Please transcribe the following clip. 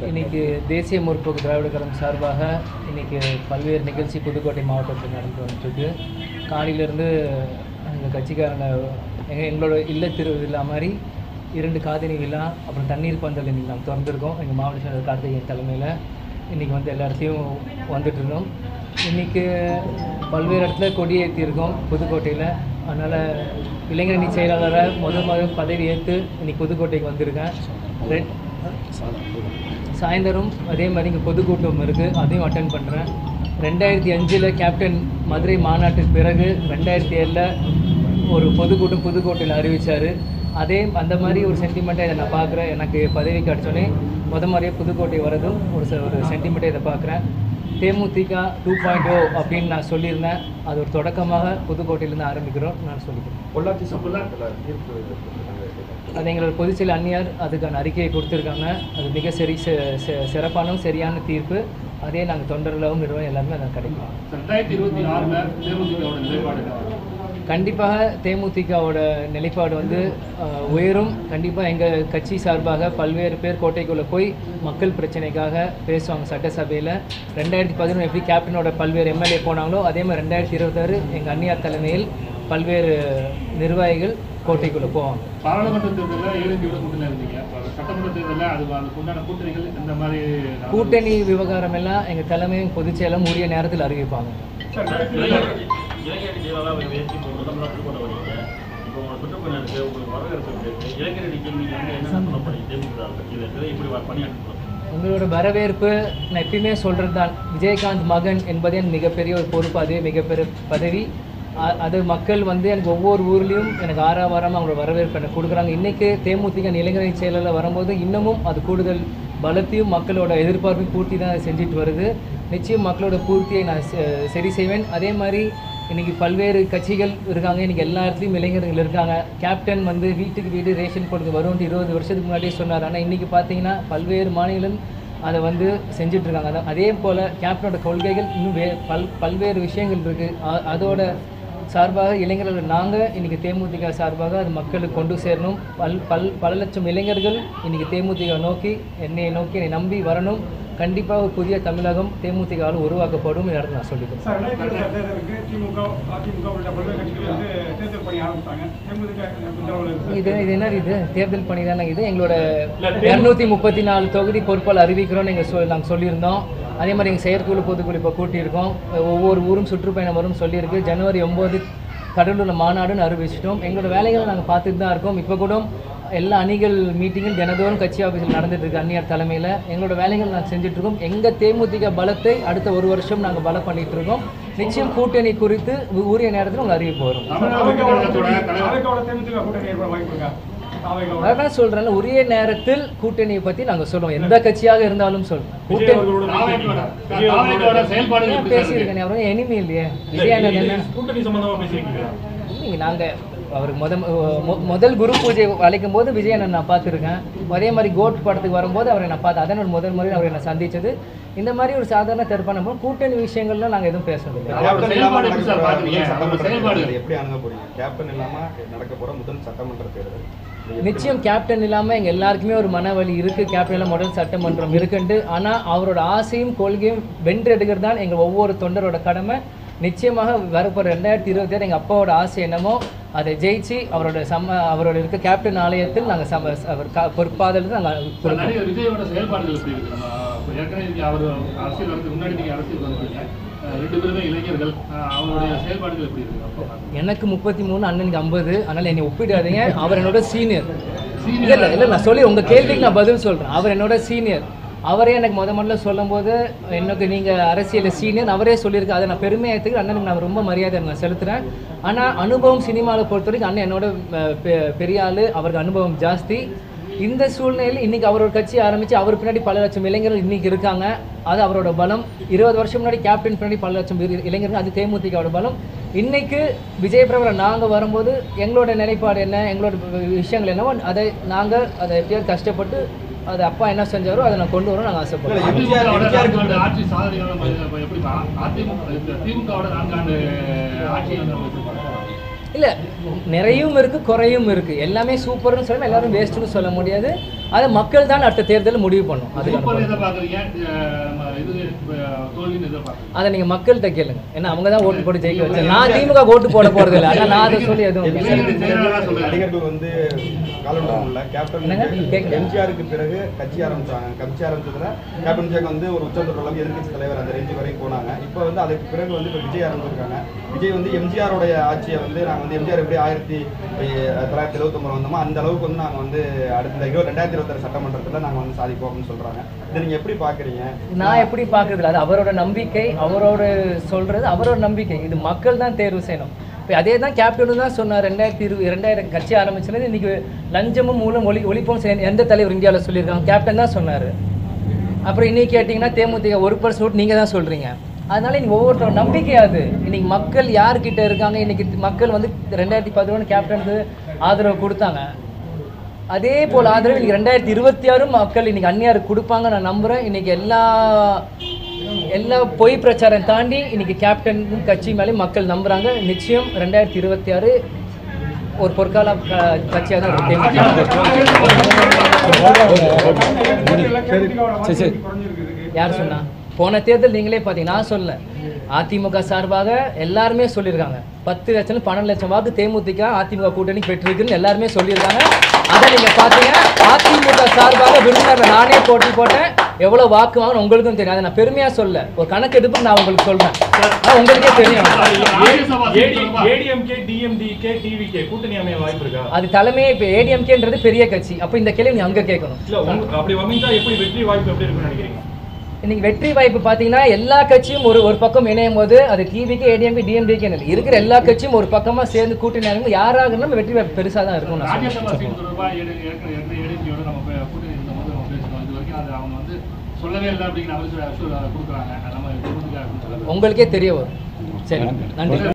இன்னைக்கு தேசிய முற்போக்கு திராவிட கழகம் சார்பாக இன்னைக்கு பல்வேறு நிகழ்ச்சி புதுக்கோட்டை மாவட்டத்தில் நடந்து வந்துட்டுருக்கு. காலையிலேருந்து எங்கள் கட்சிக்காரங்க எங்களோட இல்ல திருவிழா மாதிரி 2 காதணி விழா அப்புறம் தண்ணீர் பந்தல் இன்றைக்கி நாங்கள் திறந்துருக்கோம். எங்கள் மாவட்ட செயலர் கார்த்திகேயன் தலைமையில் இன்றைக்கி வந்து எல்லா இடத்தையும் வந்துட்டுருக்கோம். இன்றைக்கி பல்வேறு இடத்துல கொடியேற்றியிருக்கோம் புதுக்கோட்டையில். அதனால் இளைஞரணி செயலாளராக முதல் பதவி ஏற்று இன்றைக்கி புதுக்கோட்டைக்கு வந்திருக்கேன். சாயந்தரம் அதே மாதிரி இங்கே பொதுக்கூட்டம் இருக்குது, அதையும் அட்டென்ட் பண்ணுறேன். 2005 கேப்டன் மதுரை மாநாட்டுக்கு பிறகு 2007 ஒரு பொதுக்கூட்டம் புதுக்கோட்டையில் அறிவித்தார். அந்த மாதிரி ஒரு சென்டிமெண்ட்டாக இதை நான் பார்க்குறேன். எனக்கு பதவி கிடச்சோன்னே மாதிரியே புதுக்கோட்டை வரதும் ஒரு சென்டிமெண்ட்டாக இதை பார்க்குறேன். தேமுதிக 2.0 அப்படின்னு நான் சொல்லியிருந்தேன். அது ஒரு தொடக்கமாக புதுக்கோட்டையிலேருந்து ஆரம்பிக்கிறோம் நான் சொல்லிக்கிறேன். அது எங்களோட பொதுச்செயலர் அந்நியார் அதுக்கான அறிக்கையை கொடுத்துருக்காங்க. அது மிக சிறப்பான சரியான தீர்ப்பு. அதே நாங்கள் தொண்டர்களாகவும் நிறுவனம் எல்லாருமே அதை கிடைக்கும். 2026 கண்டிப்பாக தேமுதிகவோட நிலைப்பாடு வந்து உயரும். கண்டிப்பாக எங்கள் கட்சி சார்பாக பல்வேறு பேர் கோட்டைக்குள்ளே போய் மக்கள் பிரச்சனைக்காக பேசுவாங்க சட்டசபையில். 2011 எப்படி கேப்டனோட பல்வேறு எம்எல்ஏ போனாங்களோ அதே மாதிரி 2026 எங்கள் அந்நியார் தலைமையில் பல்வேறு நிர்வாகிகள் கோட்டைக்குள்ளே போவாங்க. பாராளுமன்ற தேர்தலில் சட்டமன்ற தேர்தலில் கூட்டணிகள் இந்த மாதிரி கூட்டணி விவகாரம் எல்லாம் எங்கள் தலைமையும் பொதுச் செயலும் உரிய நேரத்தில் அறிவிப்பாங்க. உங்களோட வரவேற்பு நான் எப்பயுமே சொல்கிறது தான். விஜயகாந்த் மகன் என்பதே மிகப்பெரிய ஒரு பொறுப்பு, அதே மிகப்பெரிய பதவி. அது மக்கள் வந்து எனக்கு ஒவ்வொரு ஊர்லேயும் எனக்கு ஆறாவாரமாக அவங்களோட வரவேற்பு எனக்கு கொடுக்குறாங்க. இன்றைக்கி தேமுதிக இளைஞரணி செயலில் வரும்போது இன்னமும் அது கூடுதல் பலத்தையும் மக்களோட எதிர்பார்ப்பையும் பூர்த்தி தான் செஞ்சுட்டு வருது. நிச்சயம் மக்களோட பூர்த்தியை நான் சரி செய்வேன். அதே மாதிரி இன்றைக்கி பல்வேறு கட்சிகள் இருக்காங்க. இன்றைக்கி எல்லா இடத்துலையும் இளைஞர்கள் இருக்காங்க. கேப்டன் வந்து வீட்டுக்கு வீடு ரேஷன் கொடுத்து வரும்னு 20 வருஷத்துக்கு முன்னாடியே சொன்னார். ஆனால் இன்றைக்கி பார்த்தீங்கன்னா பல்வேறு மாநிலம் அதை வந்து செஞ்சிட்ருக்காங்க. அதே போல் கேப்டனோட கொள்கைகள் இன்னும் பல்வேறு விஷயங்கள் இருக்குது. அதோட சார்பாக இளைஞர்கள் நாங்கள் இன்றைக்கி தேமுதிக சார்பாக அது மக்களுக்கு கொண்டு சேரணும். பல லட்சம் இளைஞர்கள் இன்றைக்கி தேமுதிக நோக்கி என்னை நம்பி வரணும். கண்டிப்பாக ஒரு புதிய தமிழகம் தேமுதிகால் உருவாக்கப்படும் இடத்துல நான் சொல்லிக்கிறேன். இது என்ன இது தேர்தல் பணி தானே இது. எங்களோட 234 தொகுதி பொறுப்பால் அறிவிக்கிறோம்னு நாங்கள் சொல்லியிருந்தோம். அதே மாதிரி எங்கள் செயற்குழு பொதுக்குழு இப்போ கூட்டியிருக்கோம். ஒவ்வொரு ஊரும் சுற்றுப்பயணம் வரும் சொல்லியிருக்கு. ஜனவரி 9 கடலூரில் மாநாடுன்னு அறிவிச்சிட்டோம். எங்களோட வேலைகளை நாங்கள் பார்த்துட்டு தான் இருக்கோம். இப்போ கூட எல்லா அணிகள் மீட்டிங்கும் தினதோறும் கட்சி ஆஃபீஸில் நடந்துட்டுருக்கு அந்நியார் தலைமையில். எங்களோட வேலைகள் நாங்கள் செஞ்சுட்ருக்கோம். எங்கள் தேமுதிக பலத்தை அடுத்த 1 வருஷம் நாங்கள் பலம் பண்ணிகிட்ருக்கோம். நிச்சயம் கூட்டணி குறித்து உரிய நேரத்தில் உங்கள் அறிவிப்பு வரும். அதான் சொல்கிறேன், உரிய நேரத்தில் கூட்டணியை பற்றி நாங்கள் சொல்லுவோம். எந்த கட்சியாக இருந்தாலும் சொல்லுவோம். பேசியிருக்கேன். அவரும் எனிமி இல்லையே. நீங்கள் நாங்கள் அவருக்கு முதல் குரு பூஜை அழைக்கும் போது விஜயண்ணன் நான் பார்த்துருக்கேன். அதே மாதிரி கோட் படத்துக்கு வரும்போது அவரை நான் பார்த்தேன். அதன் முதல் முறையில் அவர் என்னை சந்தித்தது. இந்த மாதிரி ஒரு சாதாரண தரப்பான கூட்டணி விஷயங்கள்லாம் நாங்கள் எதுவும் பேசுறதில்லை. நிச்சயம் கேப்டன் இல்லாமல் எங்கள் எல்லாருக்குமே ஒரு மனவலி இருக்குது. கேப்டன் இல்லாமல் முதல் சட்டமன்றம் இருக்குன்ட்டு. ஆனால் அவரோட ஆசையும் கொள்கையும் வென்றெடுக்கிறது தான் எங்கள் ஒவ்வொரு தொண்டரோட கடமை. நிச்சயமாக வரப்போகிற 2027 எங்கள் அப்பாவோட ஆசை என்னமோ அதை ஜெயிச்சு அவரோட இருக்க கேப்டன் ஆலயத்தில் நாங்கள் அவர் பொறுப்பாதல் நாங்கள் விஜயோட செயல்பாடுகள் எப்படி இருக்கு? அவர் அரசியல் வரதுக்கு முன்னாடி நீங்கள் அரசியல் வந்துருக்கீங்க, 2 பேருமே இளைஞர்கள், அவங்களுடைய செயல்பாடுகள் எப்படி இருக்கு? எனக்கு 33, அண்ணனுக்கு 50. அதனால் என்னை ஒப்பிடாதீங்க. அவர் என்னோட சீனியர். இல்லை நான் சொல்லி உங்கள் கேள்விக்கு நான் பதில் சொல்கிறேன். அவர் என்னோட சீனியர். அவரே எனக்கு முதல்ல சொல்லும் போது எனக்கு நீங்கள் அரசியல் சீனியர் அவரே சொல்லியிருக்கு. அதை நான் பெருமையாக எடுத்துக்கிட்டு அண்ணனுக்கு நான் ரொம்ப மரியாதை நான் செலுத்துகிறேன். ஆனால் அனுபவம் சினிமாவில் பொறுத்த வரைக்கும் அண்ணன் என்னோட பெரிய ஆள், அவருக்கு அனுபவம் ஜாஸ்தி. இந்த சூழ்நிலையில் இன்றைக்கி அவரோட கட்சி ஆரம்பித்து அவர் பின்னாடி பல லட்சம் இளைஞர்கள் இன்றைக்கி இருக்காங்க. அது அவரோட பலம். 20 வருஷம் முன்னாடி கேப்டன் பின்னாடி பல லட்சம் இளைஞர்கள், அது தேமுதிகவோட பலம். இன்றைக்கு விஜய் பிரபல நாங்கள் வரும்போது எங்களோட நிலைப்பாடு என்ன, எங்களோட விஷயங்கள் என்னவோ அதை எப்படியாவது கஷ்டப்பட்டு அது அப்பா என்ன செஞ்சாரோ அதை நான் கொண்டு வரோம். நாங்கள் ஆசைப்படுறோம். இல்லை, நிறையும் இருக்குது, குறையும் இருக்குது. எல்லாமே சூப்பர்னு சொல்லலாம், எல்லாரும் வேஸ்ட்டுன்னு சொல்ல முடியாது. அதை மக்கள் தான் அடுத்த தேர்தலில் முடிவு பண்ணும். அதை நீங்கள் மக்கள்கிட்ட கேளுங்க. ஏன்னா அவங்க தான் ஓட்டு போட்டு ஜெயிக்க வச்சு. நான் திமுக ஓட்டு போட போறது இல்லை. ஆனால் நான் அதை சொல்லி எதுவும் நடிகர்கள் வந்து காலண்டர்ல கேப்டன் எம்ஜிஆருக்கு பிறகு கட்சி ஆரம்பிச்சாங்க. கட்சி ஆரம்பிச்சதுல கேப்டன் விஜய் வந்து ஒரு உச்சத்தொடர் அளவுக்கு எதிர்கட்சி தலைவர் அந்த ரேஞ்சு வரைக்கும் போனாங்க. இப்போ வந்து அதுக்கு பிறகு வந்து இப்போ விஜய் ஆரம்பிச்சிருக்காங்க. விஜய் வந்து எம்ஜிஆருடைய ஆட்சியை வந்து நாங்கள் வந்து எம்ஜிஆர் எப்படி 1979 வந்தோமோ அந்த அளவுக்கு வந்து நாங்கள் வந்து அடுத்த 2026 சட்டமன்றத்தில் நாங்கள் வந்து சாதிப்போம் அப்படின்னு சொல்றாங்க. இதை நீங்க எப்படி பாக்குறீங்க? நான் எப்படி பாக்குறது? அது அவரோட நம்பிக்கை, அவரோட சொல்றது அவரோட நம்பிக்கை. இது மக்கள் தான் தேர்வு செய்யணும். இப்போ அதே தான் கேப்டனும் தான் சொன்னார். 2020 கட்சி ஆரம்பிச்சது இன்னைக்கு லஞ்சமும் மூலம் ஒழிப்போம் எந்த தலைவர் இந்தியாவில் சொல்லியிருக்காங்க? கேப்டன் தான் சொன்னார். அப்புறம் இன்னைக்கு கேட்டிங்கன்னா தேமுதிக 1% ஓட்டு நீங்கள் தான் சொல்கிறீங்க. அதனால இன்னைக்கு ஒவ்வொருத்தரோட நம்பிக்கையாது. இன்னைக்கு மக்கள் யார்கிட்ட இருக்காங்க? இன்னைக்கு மக்கள் வந்து 2011 கேப்டனுக்கு ஆதரவு கொடுத்தாங்க. அதே போல் ஆதரவு இன்னைக்கு 2026 மக்கள் இன்னைக்கு அந்நியாருக்கு கொடுப்பாங்க நான் நம்புகிறேன். இன்னைக்கு எல்லா பொய் பிரச்சாரம் தாண்டி இன்னைக்கு கேப்டன் கட்சி மேலே மக்கள் நம்புறாங்க. நிச்சயம் 2026 ஒரு பொற்கால கட்சியாக தான் யார் சொன்னா? போன தேர்தல் நீங்களே பார்த்தீங்க, நான் சொல்ல. அதிமுக சார்பாக எல்லாருமே சொல்லியிருக்காங்க 10 லட்சம் 12 லட்சம் வாக்கு தேமுதிக அதிமுக கூட்டணி பெற்றிருக்குன்னு எல்லாருமே சொல்லியிருக்காங்க. அதை நீங்கள் பார்த்தீங்க. அதிமுக சார்பாக விருந்தினர் நானே போட்டி போட்டேன். எவ்வளோ வாக்கு வாங்கன்னு உங்களுக்கும் தெரியும். அதை நான் பெருமையாக சொல்ல, ஒரு கணக்கு எடுப்பு நான் உங்களுக்கு சொல்றேன். உங்களுக்கே தெரியும். அது தலைமையே இப்போ ஏடிஎம்கேன்றது பெரிய கட்சி. அப்போ இந்த கேள்வி நீ அங்கே கேட்கணும். இன்னைக்கு வெற்றி வாய்ப்பு பார்த்தீங்கன்னா எல்லா கட்சியும் ஒரு பக்கம் இணையும் போது அது டிவிக்கு ஏடிஎம்கே டிஎம்டிக்கு இருக்கிற எல்லா கட்சியும் ஒரு பக்கமாக சேர்ந்து கூட்டணி யாராக நம்ம வெற்றி வாய்ப்பு பெருசாக தான் இருக்கும். உங்களுக்கே தெரிய வரும். சரி, நன்றி.